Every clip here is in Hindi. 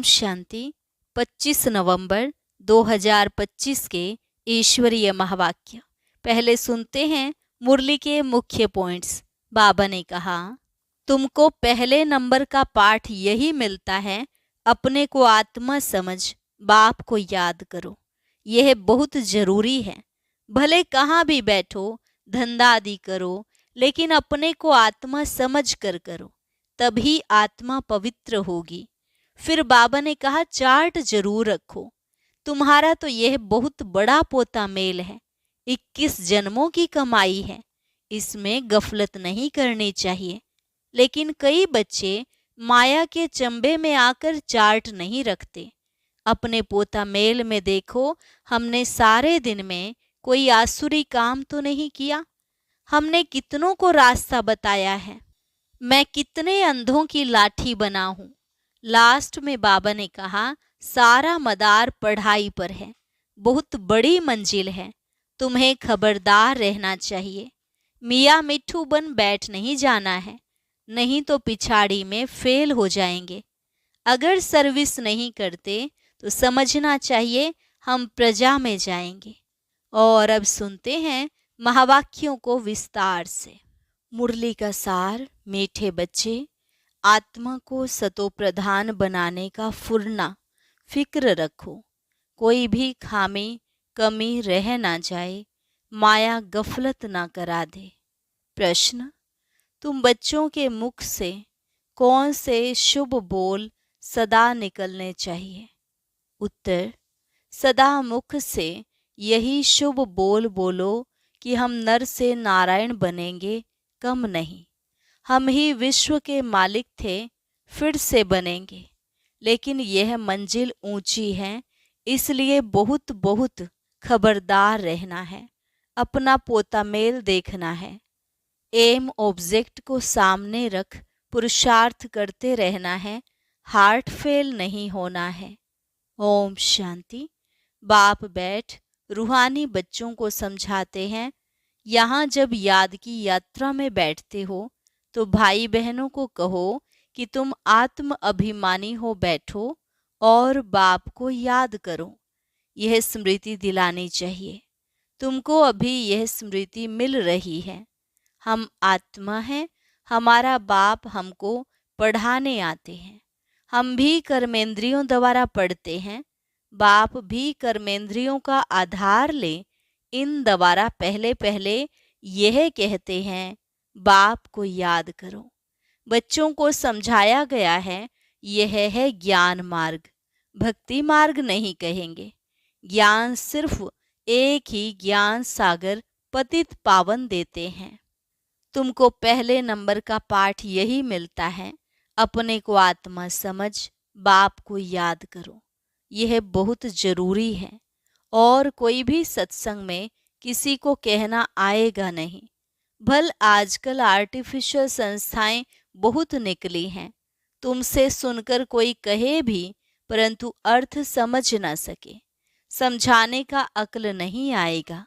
ओम शांति। 25 नवंबर 2025 के ईश्वरीय महावाक्य। पहले सुनते हैं मुरली के मुख्य पॉइंट्स। बाबा ने कहा, तुमको पहले नंबर का पाठ यही मिलता है, अपने को आत्मा समझ, बाप को याद करो। यह बहुत जरूरी है। भले कहाँ भी बैठो, धंधा आदि करो, लेकिन अपने को आत्मा समझ कर करो, तभी आत्मा पवित्र होगी। फिर बाबा ने कहा, चार्ट जरूर रखो। तुम्हारा तो यह बहुत बड़ा पोता मेल है, 21 जन्मों की कमाई है, इसमें गफलत नहीं करनी चाहिए। लेकिन कई बच्चे माया के चंबे में आकर चार्ट नहीं रखते। अपने पोता मेल में देखो, हमने सारे दिन में कोई आसुरी काम तो नहीं किया। हमने कितनों को रास्ता बताया है। मैं कितने अंधों की लाठी बना हूं। लास्ट में बाबा ने कहा, सारा मदार पढ़ाई पर है, बहुत बड़ी मंजिल है, तुम्हें खबरदार रहना चाहिए। मियाँ मिट्ठू बन बैठ नहीं जाना है, नहीं तो पिछाड़ी में फेल हो जाएंगे। अगर सर्विस नहीं करते तो समझना चाहिए हम प्रजा में जाएंगे। और अब सुनते हैं महावाक्यों को विस्तार से। मुरली का सार। मीठे बच्चे, आत्मा को सतो प्रधान बनाने का फुरना फिक्र रखो। कोई भी खामी कमी रह ना जाए, माया गफलत ना करा दे। प्रश्न, तुम बच्चों के मुख से कौन से शुभ बोल सदा निकलने चाहिए? उत्तर, सदा मुख से यही शुभ बोल बोलो कि हम नर से नारायण बनेंगे, कम नहीं। हम ही विश्व के मालिक थे, फिर से बनेंगे। लेकिन यह मंजिल ऊंची है, इसलिए बहुत बहुत खबरदार रहना है। अपना पोता मेल देखना है। एम ऑब्जेक्ट को सामने रख पुरुषार्थ करते रहना है, हार्ट फेल नहीं होना है। ओम शांति। बाप बैठ रूहानी बच्चों को समझाते हैं, यहाँ जब याद की यात्रा में बैठते हो तो भाई बहनों को कहो कि तुम आत्म अभिमानी हो बैठो और बाप को याद करो। यह स्मृति दिलानी चाहिए। तुमको अभी यह स्मृति मिल रही है। हम आत्मा हैं, हमारा बाप हमको पढ़ाने आते हैं। हम भी कर्मेंद्रियों द्वारा पढ़ते हैं, बाप भी कर्मेंद्रियों का आधार ले इन द्वारा पहले पहले यह कहते हैं, बाप को याद करो। बच्चों को समझाया गया है, यह है ज्ञान मार्ग, भक्ति मार्ग नहीं कहेंगे। ज्ञान सिर्फ एक ही ज्ञान सागर पतित पावन देते हैं। तुमको पहले नंबर का पाठ यही मिलता है, अपने को आत्मा समझ, बाप को याद करो। यह बहुत जरूरी है। और कोई भी सत्संग में किसी को कहना आएगा नहीं। भल आजकल आर्टिफिशियल संस्थाएं बहुत निकली हैं, तुमसे सुनकर कोई कहे भी परंतु अर्थ समझ ना सके, समझाने का अक्ल नहीं आएगा।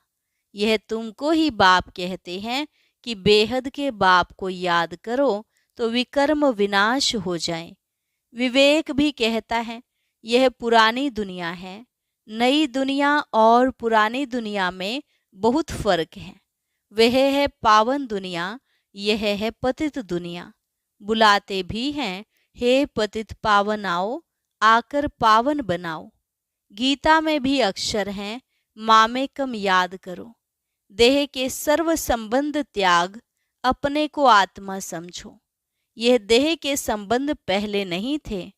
यह तुमको ही बाप कहते हैं कि बेहद के बाप को याद करो तो विकर्म विनाश हो जाए। विवेक भी कहता है, यह पुरानी दुनिया है, नई दुनिया और पुरानी दुनिया में बहुत फर्क है। वह है पावन दुनिया, यह है पतित दुनिया। बुलाते भी हैं, हे पतित पावन आओ, आकर पावन बनाओ। गीता में भी अक्षर हैं, मामेकम याद करो। देह के सर्व संबंध त्याग, अपने को आत्मा समझो। यह देह के संबंध पहले नहीं थे।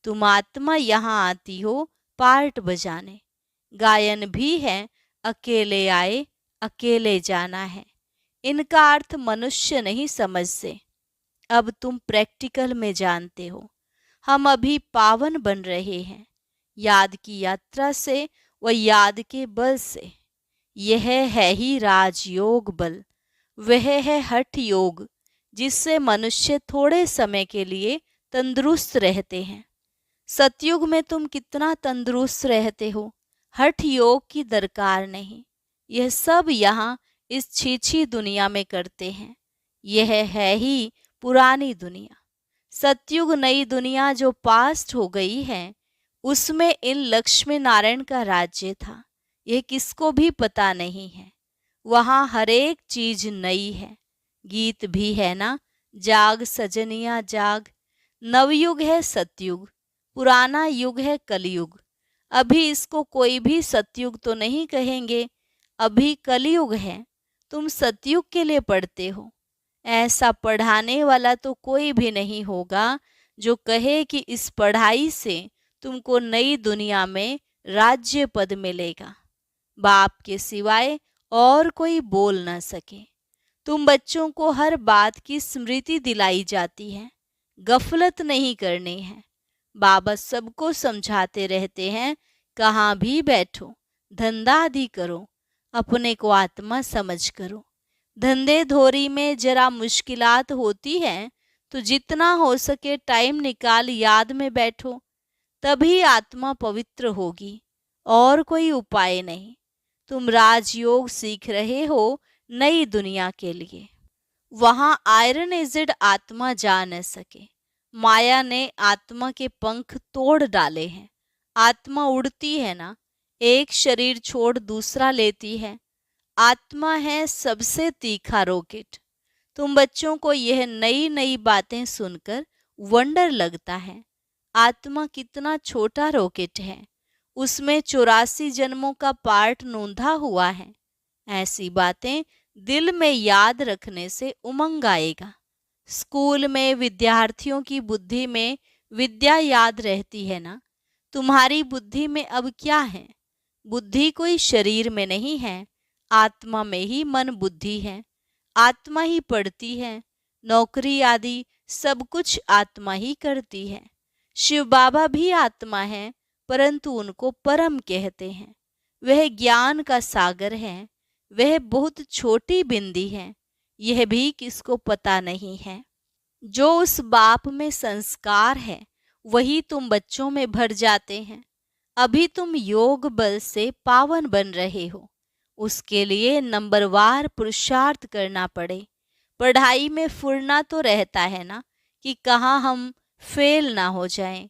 तुम आत्मा यहाँ आती हो पार्ट बजाने। गायन भी है, अकेले आए अकेले जाना है। इनका अर्थ मनुष्य नहीं समझते, अब तुम प्रैक्टिकल में जानते हो। हम अभी पावन बन रहे हैं, याद की यात्रा से व याद के बल से। यह है ही राजयोग बल, वह है हठ योग, जिससे मनुष्य थोड़े समय के लिए तंदुरुस्त रहते हैं। सतयुग में तुम कितना तंदुरुस्त रहते हो, हठ योग की दरकार नहीं। यह सब यहाँ इस छीछी दुनिया में करते हैं। यह है ही पुरानी दुनिया। सतयुग नई दुनिया जो पास्ट हो गई है, उसमें इन लक्ष्मी नारायण का राज्य था, यह किसको भी पता नहीं है। वहाँ हर एक चीज नई है। गीत भी है ना, जाग सजनिया जाग। नवयुग है सतयुग, पुराना युग है कलयुग। अभी इसको कोई भी सतयुग तो नहीं कहेंगे, अभी कलयुग है। तुम सतयुग के लिए पढ़ते हो। ऐसा पढ़ाने वाला तो कोई भी नहीं होगा जो कहे कि इस पढ़ाई से तुमको नई दुनिया में राज्य पद मिलेगा। बाप के सिवाय और कोई बोल ना सके। तुम बच्चों को हर बात की स्मृति दिलाई जाती है, गफलत नहीं करनी है। बाबा सबको समझाते रहते हैं, कहाँ भी बैठो, धंधा आदि करो, अपने को आत्मा समझ करो। धंधे धोरी में जरा मुश्किलात होती है, तो जितना हो सके टाइम निकाल याद में बैठो, तभी आत्मा पवित्र होगी, और कोई उपाय नहीं। तुम राजयोग सीख रहे हो नई दुनिया के लिए। वहां आयरन एजेड आत्मा जा न सके। माया ने आत्मा के पंख तोड़ डाले हैं। आत्मा उड़ती है ना, एक शरीर छोड़ दूसरा लेती है। आत्मा है सबसे तीखा रॉकेट। तुम बच्चों को यह नई नई बातें सुनकर वंडर लगता है। आत्मा कितना छोटा रॉकेट है, उसमें 84 जन्मों का पार्ट नोंधा हुआ है। ऐसी बातें दिल में याद रखने से उमंग आएगा। स्कूल में विद्यार्थियों की बुद्धि में विद्या याद रहती है ना। तुम्हारी बुद्धि में अब क्या है? बुद्धि कोई शरीर में नहीं है, आत्मा में ही मन बुद्धि है। आत्मा ही पढ़ती है, नौकरी आदि सब कुछ आत्मा ही करती है। शिव बाबा भी आत्मा है, परंतु उनको परम कहते हैं। वह ज्ञान का सागर है, वह बहुत छोटी बिंदी है, यह भी किसको पता नहीं है। जो उस बाप में संस्कार है, वही तुम बच्चों में भर जाते हैं। अभी तुम योग बल से पावन बन रहे हो, उसके लिए नंबरवार पुरुषार्थ करना पड़े। पढ़ाई में फुरना तो रहता है ना, कि कहाँ हम फेल ना हो जाएं।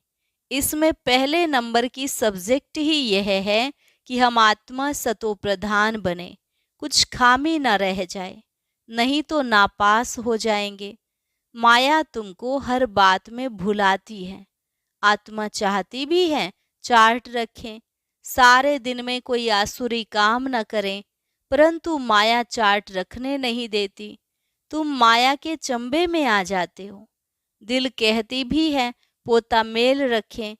इसमें पहले नंबर की सब्जेक्ट ही यह है कि हम आत्मा सतो प्रधान बने, कुछ खामी ना रह जाए, नहीं तो नापास हो जाएंगे। माया तुमको हर बात में भुलाती है। आत्मा चाहती भी है चार्ट रखें, सारे दिन में कोई आसुरी काम न करें, परंतु माया चार्ट रखने नहीं देती। तुम माया के चंबे में आ जाते हो। दिल कहती भी है पोता मेल रखें।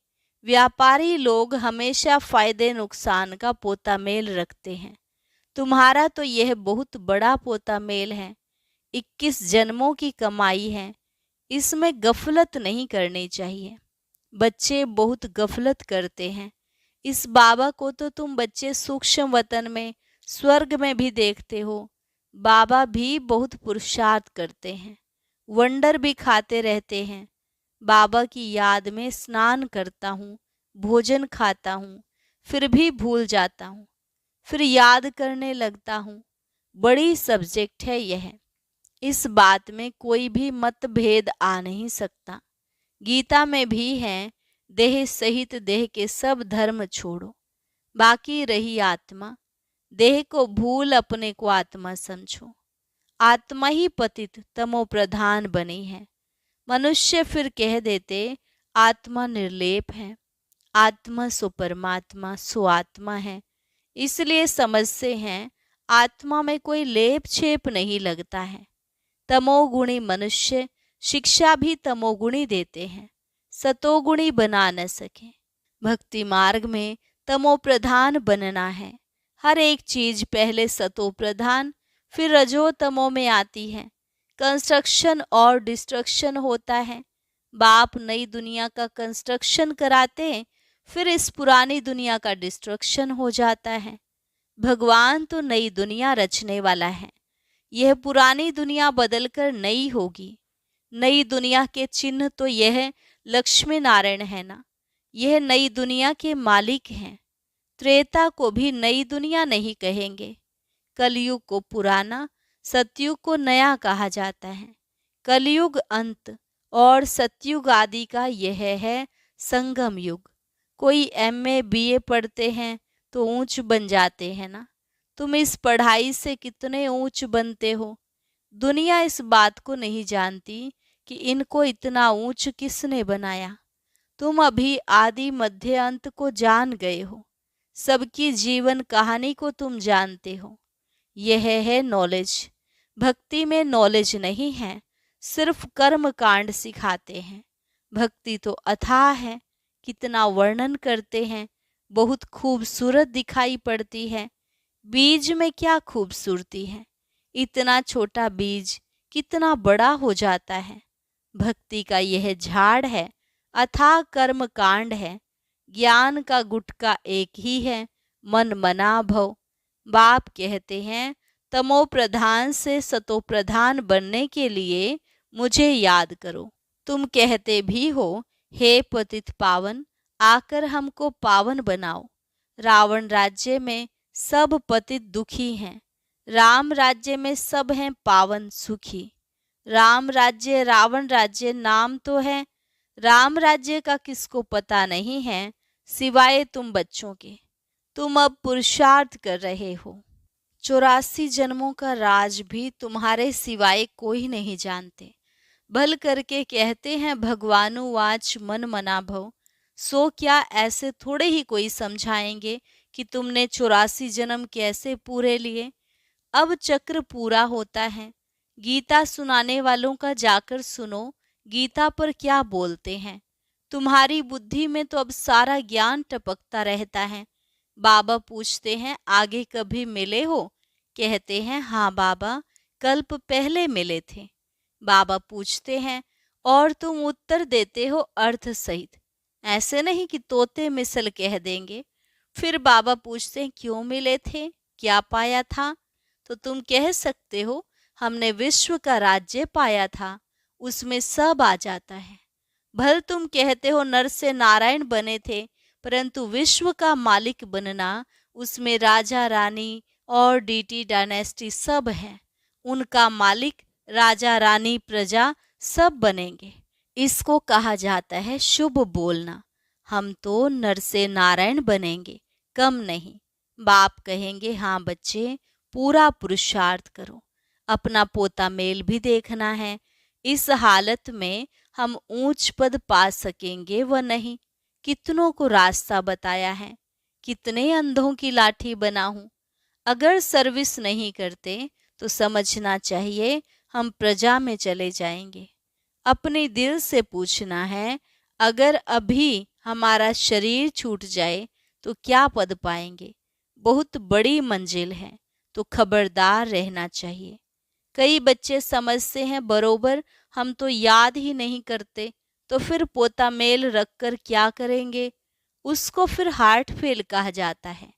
व्यापारी लोग हमेशा फायदे नुकसान का पोता मेल रखते हैं। तुम्हारा तो यह बहुत बड़ा पोता मेल है, 21 जन्मों की कमाई है। इसमें गफलत नहीं करनी चाहिए। बच्चे बहुत गफलत करते हैं। इस बाबा को तो तुम बच्चे सूक्ष्म वतन में, स्वर्ग में भी देखते हो। बाबा भी बहुत पुरुषार्थ करते हैं, वंडर भी खाते रहते हैं। बाबा की याद में स्नान करता हूँ, भोजन खाता हूँ, फिर भी भूल जाता हूँ, फिर याद करने लगता हूँ। बड़ी सब्जेक्ट है यह। इस बात में कोई भी मतभेद आ नहीं सकता। गीता में भी है, देह सहित देह के सब धर्म छोड़ो, बाकी रही आत्मा। देह को भूल अपने को आत्मा समझो। आत्मा ही पतित तमो प्रधान बनी है। मनुष्य फिर कह देते आत्मा निर्लेप है, आत्मा सो परमात्मा सो आत्मा है। इसलिए समझते हैं आत्मा में कोई लेप छेप नहीं लगता है। तमोगुणी मनुष्य शिक्षा भी तमोगुणी देते हैं, सतोगुणी बना न सके। भक्ति मार्ग में तमो प्रधान बनना है। हर एक चीज पहले सतो प्रधान फिर रजो तमो में आती है। कंस्ट्रक्शन और डिस्ट्रक्शन होता है। बाप नई दुनिया का कंस्ट्रक्शन कराते हैं, फिर इस पुरानी दुनिया का डिस्ट्रक्शन हो जाता है। भगवान तो नई दुनिया रचने वाला है। यह पुरानी दुनिया बदलकर नई होगी। नई दुनिया के चिन्ह तो यह लक्ष्मी नारायण है ना, यह नई दुनिया के मालिक हैं। त्रेता को भी नई दुनिया नहीं कहेंगे। कलयुग को पुराना, सतयुग को नया कहा जाता है। कलयुग अंत और सतयुग आदि का यह है संगम युग। कोई एमए बीए पढ़ते हैं तो ऊंच बन जाते हैं ना। तुम इस पढ़ाई से कितने ऊंच बनते हो। दुनिया इस बात को नहीं जानती कि इनको इतना ऊंच किसने बनाया। तुम अभी आदि मध्य अंत को जान गए हो। सबकी जीवन कहानी को तुम जानते हो। यह है नॉलेज। भक्ति में नॉलेज नहीं है, सिर्फ कर्म कांड सिखाते हैं। भक्ति तो अथाह है, कितना वर्णन करते हैं, बहुत खूबसूरत दिखाई पड़ती है। बीज में क्या खूबसूरती है, इतना छोटा बीज कितना बड़ा हो जाता है। भक्ति का यह झाड़ है, अथाह कर्म कांड है। ज्ञान का गुटका एक ही है, मन मना भव। बाप कहते हैं तमो प्रधान से सतो प्रधान बनने के लिए मुझे याद करो। तुम कहते भी हो हे पतित पावन, आकर हमको पावन बनाओ। रावण राज्य में सब पतित दुखी हैं, राम राज्य में सब हैं पावन सुखी। राम राज्य रावण राज्य नाम तो है, राम राज्य का किसको पता नहीं है सिवाय तुम बच्चों के। तुम अब पुरुषार्थ कर रहे हो। 84 जन्मों का राज भी तुम्हारे सिवाय कोई नहीं जानते। भल करके कहते हैं भगवानुवाच मन मना भव। सो क्या ऐसे थोड़े ही कोई समझाएंगे कि तुमने 84 जन्म कैसे पूरे लिए। अब चक्र पूरा होता है। गीता सुनाने वालों का जाकर सुनो, गीता पर क्या बोलते हैं। तुम्हारी बुद्धि में तो अब सारा ज्ञान टपकता रहता है। बाबा पूछते हैं आगे कभी मिले हो। कहते हैं हाँ बाबा, कल्प पहले मिले थे। बाबा पूछते हैं और तुम उत्तर देते हो अर्थ सहित, ऐसे नहीं कि तोते मिसल कह देंगे। फिर बाबा पूछते हैं क्यों मिले थे, क्या पाया था। तो तुम कह सकते हो हमने विश्व का राज्य पाया था, उसमें सब आ जाता है। भल तुम कहते हो नर से नारायण बने थे, परंतु विश्व का मालिक बनना, उसमें राजा रानी और डीटी डायनेस्टी सब है। उनका मालिक राजा रानी प्रजा सब बनेंगे। इसको कहा जाता है शुभ बोलना। हम तो नर से नारायण बनेंगे, कम नहीं। बाप कहेंगे हाँ बच्चे, पूरा पुरुषार्थ करो। अपना पोता मेल भी देखना है। इस हालत में हम ऊंच पद पा सकेंगे व नहीं। कितनों को रास्ता बताया है, कितने अंधों की लाठी बना हूं। अगर सर्विस नहीं करते तो समझना चाहिए हम प्रजा में चले जाएंगे। अपने दिल से पूछना है अगर अभी हमारा शरीर छूट जाए तो क्या पद पाएंगे। बहुत बड़ी मंजिल है, तो खबरदार रहना चाहिए। कई बच्चे समझते हैं बरोबर हम तो याद ही नहीं करते, तो फिर पोता मेल रखकर क्या करेंगे। उसको फिर हार्ट फेल कहा जाता है।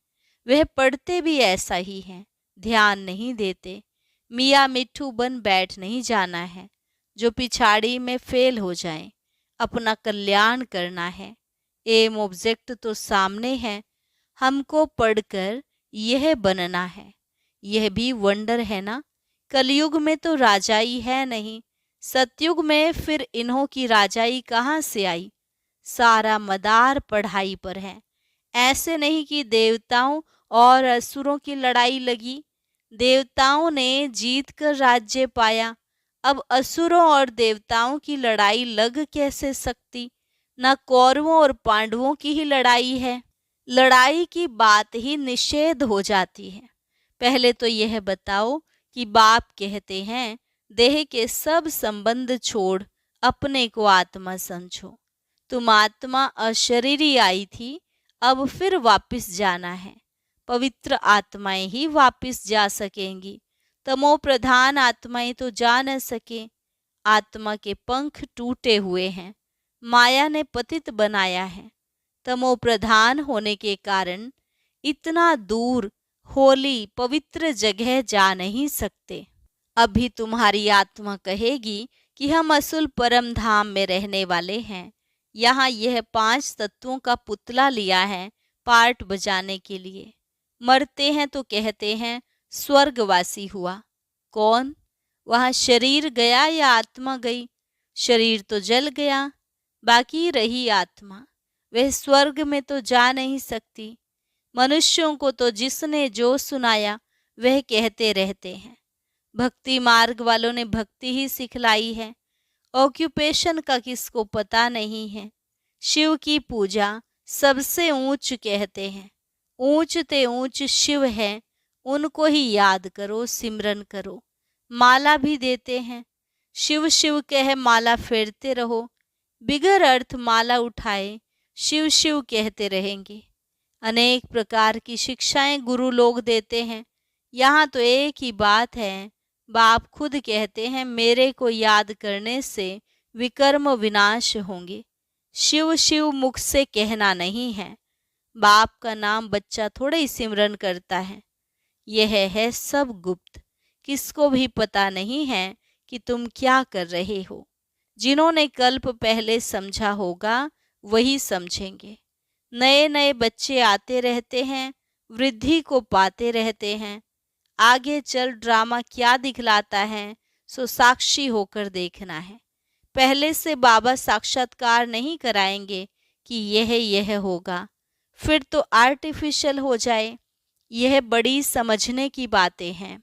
वह पढ़ते भी ऐसा ही हैं, ध्यान नहीं देते। मियाँ मिट्ठू बन बैठ नहीं जाना है, जो पिछाड़ी में फेल हो जाए। अपना कल्याण करना है। एम ऑब्जेक्ट तो सामने है, हमको पढ़कर यह बनना है। यह भी वंडर है ना। कलयुग में तो राजाई है नहीं, सतयुग में फिर इन्हों की राजाई कहाँ से आई। सारा मदार पढ़ाई पर है। ऐसे नहीं कि देवताओं और असुरों की लड़ाई लगी, देवताओं ने जीत कर राज्य पाया। अब असुरों और देवताओं की लड़ाई लग कैसे सकती। न कौरवों और पांडवों की ही लड़ाई है। लड़ाई की बात ही निषेध हो जाती है। पहले तो यह बताओ कि बाप कहते हैं देह के सब संबंध छोड़ अपने को आत्मा समझो। तुम आत्मा अशरीरी आई थी, अब फिर वापस जाना है। पवित्र आत्माएं ही वापस जा सकेंगी, तमो प्रधान आत्माएं तो जा न सके। आत्मा के पंख टूटे हुए हैं, माया ने पतित बनाया है। तमो प्रधान होने के कारण इतना दूर होली पवित्र जगह जा नहीं सकते। अभी तुम्हारी आत्मा कहेगी कि हम असुल परम धाम में रहने वाले हैं। यहाँ यह 5 तत्वों का पुतला लिया है पार्ट बजाने के लिए। मरते हैं तो कहते हैं स्वर्गवासी हुआ। कौन? वहाँ शरीर गया या आत्मा गई? शरीर तो जल गया, बाकी रही आत्मा। वह स्वर्ग में तो जा नहीं सकती। मनुष्यों को तो जिसने जो सुनाया वह कहते रहते हैं। भक्ति मार्ग वालों ने भक्ति ही सिखलाई है। ऑक्यूपेशन का किसको पता नहीं है। शिव की पूजा सबसे ऊंच कहते हैं। ऊंच ते ऊंच शिव है, उनको ही याद करो, सिमरन करो। माला भी देते हैं। शिव शिव कह माला फेरते रहो। बिगर अर्थ माला उठाए शिव शिव कहते रहेंगे। अनेक प्रकार की शिक्षाएं गुरु लोग देते हैं। यहाँ तो एक ही बात है। बाप खुद कहते हैं मेरे को याद करने से विकर्म विनाश होंगे। शिव शिव मुख से कहना नहीं है। बाप का नाम बच्चा थोड़े ही सिमरन करता है। यह है सब गुप्त, किसको भी पता नहीं है कि तुम क्या कर रहे हो। जिन्होंने कल्प पहले समझा होगा वही समझेंगे। नए नए बच्चे आते रहते हैं, वृद्धि को पाते रहते हैं। आगे चल ड्रामा क्या दिखलाता है सो साक्षी होकर देखना है। पहले से बाबा साक्षात्कार नहीं कराएंगे कि यह होगा, फिर तो आर्टिफिशियल हो जाए। यह बड़ी समझने की बातें हैं।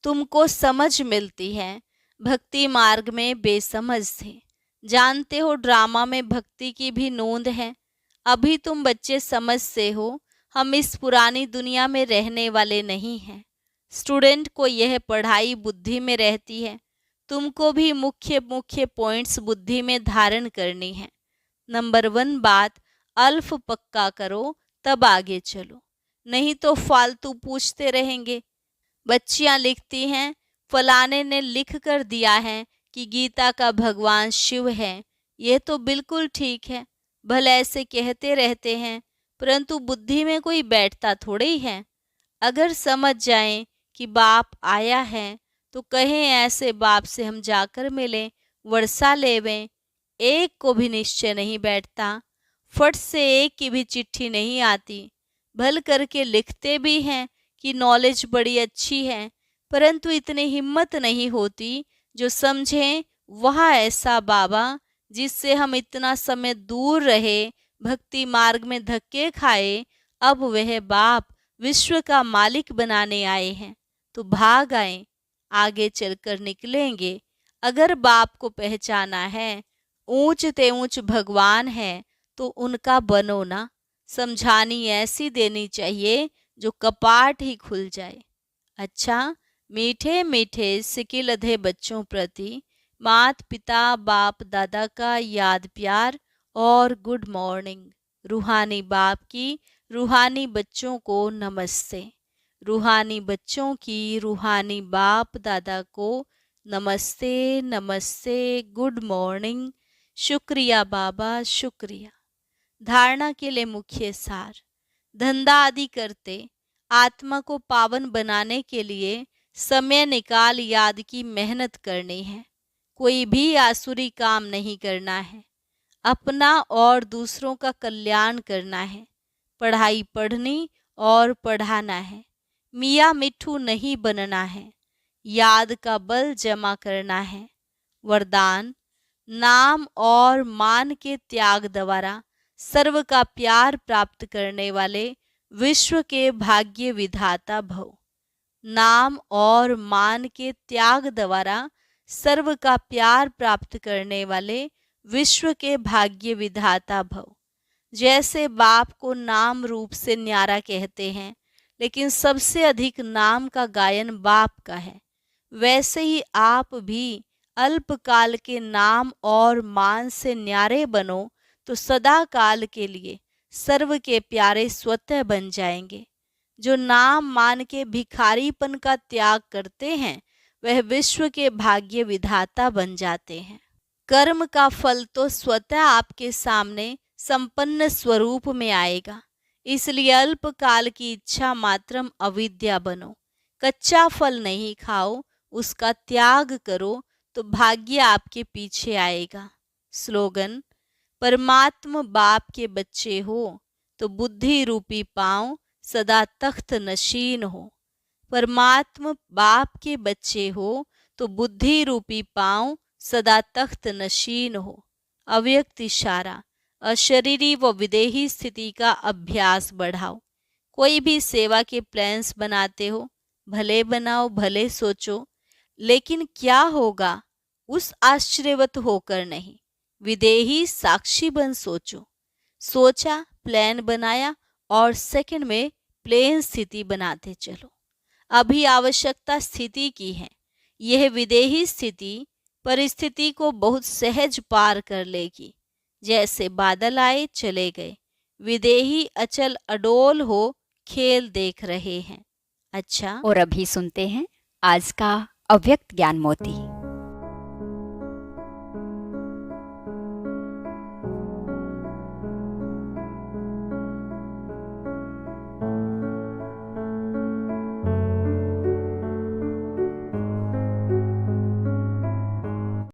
तुमको समझ मिलती है, भक्ति मार्ग में बेसमझ थे। जानते हो ड्रामा में भक्ति की भी नोंद है। अभी तुम बच्चे समझते हो, हम इस पुरानी दुनिया में रहने वाले नहीं हैं। स्टूडेंट को यह पढ़ाई बुद्धि में रहती है। तुमको भी मुख्य मुख्य पॉइंट्स बुद्धि में धारण करनी है। नंबर 1 बात, अल्फ पक्का करो तब आगे चलो, नहीं तो फालतू पूछते रहेंगे। बच्चियां लिखती हैं फलाने ने लिख कर दिया है कि गीता का भगवान शिव है। ये तो बिल्कुल ठीक है, भले ऐसे कहते रहते हैं, परंतु बुद्धि में कोई बैठता थोड़े ही है। अगर समझ जाएं कि बाप आया है तो कहें ऐसे बाप से हम जाकर मिलें, वर्षा लेवें। एक को भी निश्चय नहीं बैठता। फट से एक की भी चिट्ठी नहीं आती। भल करके लिखते भी हैं कि नॉलेज बड़ी अच्छी है, परंतु इतनी हिम्मत नहीं होती जो समझें वह ऐसा बाबा जिससे हम इतना समय दूर रहे, भक्ति मार्ग में धक्के खाए, अब वह बाप विश्व का मालिक बनाने आए हैं। तो भाग आए, आगे चलकर निकलेंगे। अगर बाप को पहचाना है, ऊंच ते ऊंच भगवान है, तो उनका बनो ना। समझानी ऐसी देनी चाहिए जो कपाट ही खुल जाए। अच्छा, मीठे मीठे सिकिलधे बच्चों प्रति मात पिता बाप दादा का याद प्यार और गुड मॉर्निंग। रूहानी बाप की रूहानी बच्चों को नमस्ते। रूहानी बच्चों की रूहानी बाप दादा को नमस्ते नमस्ते, गुड मॉर्निंग। शुक्रिया बाबा, शुक्रिया। धारणा के लिए मुख्य सार, धंधा आदि करते आत्मा को पावन बनाने के लिए समय निकाल याद की मेहनत करनी है। कोई भी आसुरी काम नहीं करना है। अपना और दूसरों का कल्याण करना है। पढ़ाई पढ़नी और पढ़ाना है। मियाँ मिट्ठू नहीं बनना है। याद का बल जमा करना है। वरदान, नाम और मान के त्याग द्वारा सर्व का प्यार प्राप्त करने वाले विश्व के भाग्य विधाता भव। नाम और मान के त्याग द्वारा सर्व का प्यार प्राप्त करने वाले विश्व के भाग्य विधाता भव। जैसे बाप को नाम रूप से न्यारा कहते हैं, लेकिन सबसे अधिक नाम का गायन बाप का है, वैसे ही आप भी अल्पकाल के नाम और मान से न्यारे बनो तो सदा काल के लिए सर्व के प्यारे स्वतः बन जाएंगे। जो नाम मान के भिखारीपन का त्याग करते हैं वह विश्व के भाग्य विधाता बन जाते हैं। कर्म का फल तो स्वतः आपके सामने संपन्न स्वरूप में आएगा। इसलिए अल्पकाल की इच्छा मात्रम अविद्या बनो। कच्चा फल नहीं खाओ, उसका त्याग करो तो भाग्य आपके पीछे आएगा। स्लोगन, परमात्म बाप के बच्चे हो तो बुद्धि रूपी पांव सदा तख्त नशीन हो। परमात्म बाप के बच्चे हो तो बुद्धि रूपी पांव सदा तख्त नशीन हो। अव्यक्त इशारा, अशरीरी व विदेही स्थिति का अभ्यास बढ़ाओ। कोई भी सेवा के प्लान्स बनाते हो, भले बनाओ भले सोचो, लेकिन क्या होगा उस आश्चर्यवत होकर नहीं, विदेही साक्षी बन सोचो। सोचा, प्लान बनाया और सेकंड में प्लेन स्थिति बनाते चलो। अभी आवश्यकता स्थिति की है। यह विदेही स्थिति परिस्थिति को बहुत सहज पार कर लेगी। जैसे बादल आए चले गए, विदेही अचल अडोल हो खेल देख रहे हैं। अच्छा, और अभी सुनते हैं आज का अव्यक्त ज्ञान मोती।